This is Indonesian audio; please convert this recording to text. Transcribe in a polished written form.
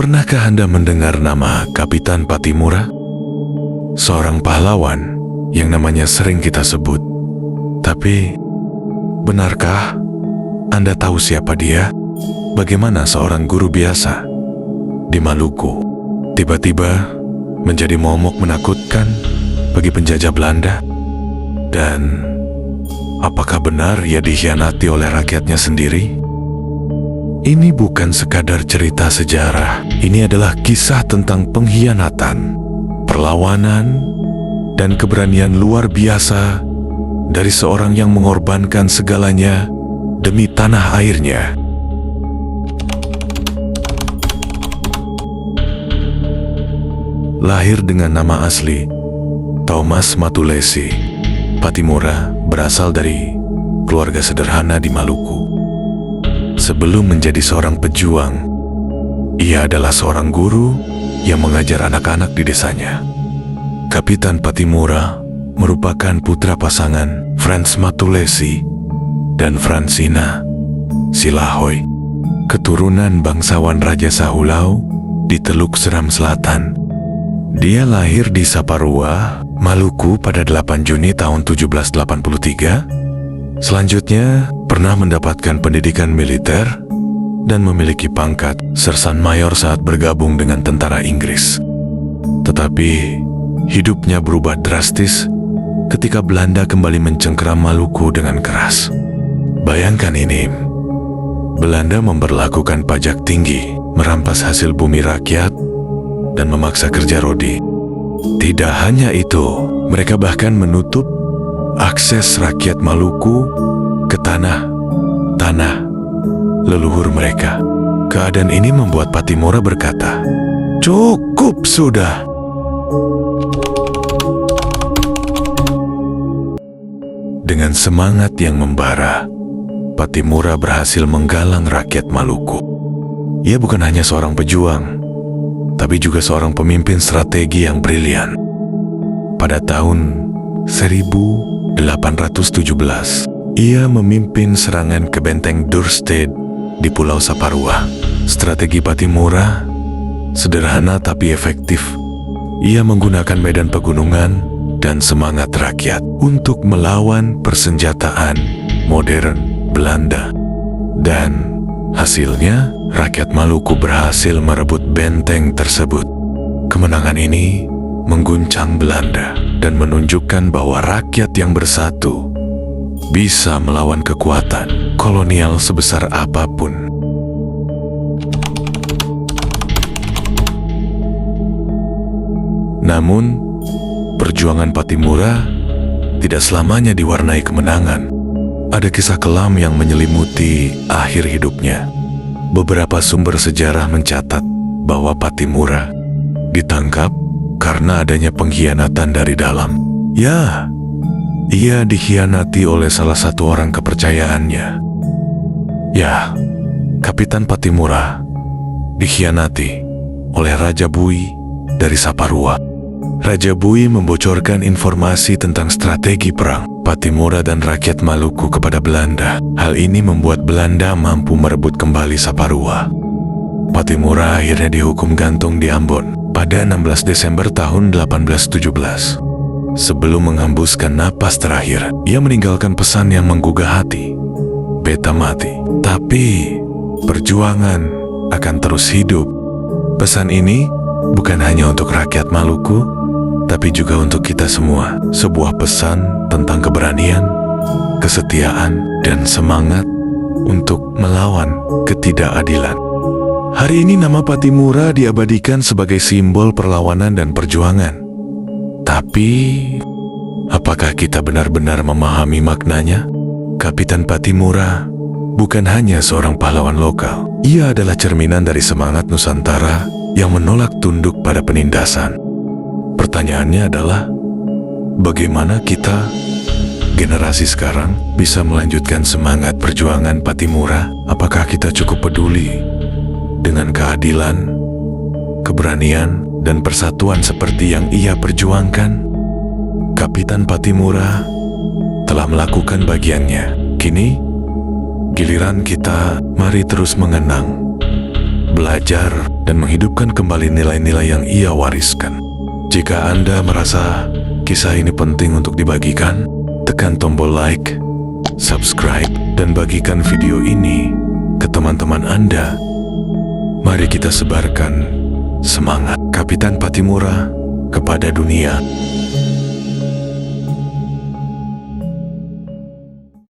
Pernahkah Anda mendengar nama Kapitan Patimura? Seorang pahlawan yang namanya sering kita sebut. Tapi, benarkah Anda tahu siapa dia? Bagaimana seorang guru biasa di Maluku tiba-tiba menjadi momok menakutkan bagi penjajah Belanda? Dan apakah benar ia dikhianati oleh rakyatnya sendiri? Ini bukan sekadar cerita sejarah. Ini adalah kisah tentang pengkhianatan, perlawanan, dan keberanian luar biasa dari seorang yang mengorbankan segalanya demi tanah airnya. Lahir dengan nama asli Thomas Matulesi, Patimura berasal dari keluarga sederhana di Maluku. Sebelum menjadi seorang pejuang, ia adalah seorang guru yang mengajar anak-anak di desanya. Kapitan Patimura merupakan putra pasangan Frans Matulesi dan Fransina Silahoy, keturunan bangsawan Raja Sahulau di Teluk Seram Selatan. Dia lahir di Saparua, Maluku pada 8 Juni tahun 1783. Selanjutnya, pernah mendapatkan pendidikan militer dan memiliki pangkat sersan mayor saat bergabung dengan tentara Inggris. Tetapi, hidupnya berubah drastis ketika Belanda kembali mencengkeram Maluku dengan keras. Bayangkan ini, Belanda memberlakukan pajak tinggi, merampas hasil bumi rakyat, dan memaksa kerja rodi. Tidak hanya itu, mereka bahkan menutup akses rakyat Maluku ke tanah leluhur mereka. Keadaan ini membuat Patimura berkata, "Cukup sudah." Dengan semangat yang membara, Patimura berhasil menggalang rakyat Maluku. Ia bukan hanya seorang pejuang, tapi juga seorang pemimpin strategi yang brilian. Pada tahun 1817, ia memimpin serangan ke benteng Dorstad di Pulau Saparua. Strategi Patimura sederhana tapi efektif. Ia menggunakan medan pegunungan dan semangat rakyat untuk melawan persenjataan modern Belanda. Dan hasilnya, rakyat Maluku berhasil merebut benteng tersebut. Kemenangan ini mengguncang Belanda dan menunjukkan bahwa rakyat yang bersatu bisa melawan kekuatan kolonial sebesar apapun. Namun, perjuangan Patimura tidak selamanya diwarnai kemenangan. Ada kisah kelam yang menyelimuti akhir hidupnya. Beberapa sumber sejarah mencatat bahwa Patimura ditangkap karena adanya pengkhianatan dari dalam. Ya, ia dikhianati oleh salah satu orang kepercayaannya. Ya, Kapitan Patimura dikhianati oleh Raja Bui dari Saparua. Raja Bui membocorkan informasi tentang strategi perang Patimura dan rakyat Maluku kepada Belanda. Hal ini membuat Belanda mampu merebut kembali Saparua. Patimura akhirnya dihukum gantung di Ambon pada 16 Desember tahun 1817. Sebelum menghembuskan napas terakhir, ia meninggalkan pesan yang menggugah hati. Beta mati, tapi perjuangan akan terus hidup. Pesan ini bukan hanya untuk rakyat Maluku, tapi juga untuk kita semua. Sebuah pesan tentang keberanian, kesetiaan, dan semangat untuk melawan ketidakadilan. Hari ini nama Patimura diabadikan sebagai simbol perlawanan dan perjuangan. Tapi, apakah kita benar-benar memahami maknanya? Kapitan Patimura bukan hanya seorang pahlawan lokal. Ia adalah cerminan dari semangat Nusantara yang menolak tunduk pada penindasan. Pertanyaannya adalah, bagaimana kita, generasi sekarang, bisa melanjutkan semangat perjuangan Patimura? Apakah kita cukup peduli dengan keadilan, keberanian, dan persatuan seperti yang ia perjuangkan? Kapitan Patimura telah melakukan bagiannya. Kini, giliran kita, mari terus mengenang belajar, dan menghidupkan kembali nilai-nilai yang ia wariskan. Jika Anda merasa kisah ini penting untuk dibagikan, tekan tombol like, subscribe, dan bagikan video ini ke teman-teman Anda. Mari kita sebarkan semangat Kapitan Patimura kepada dunia.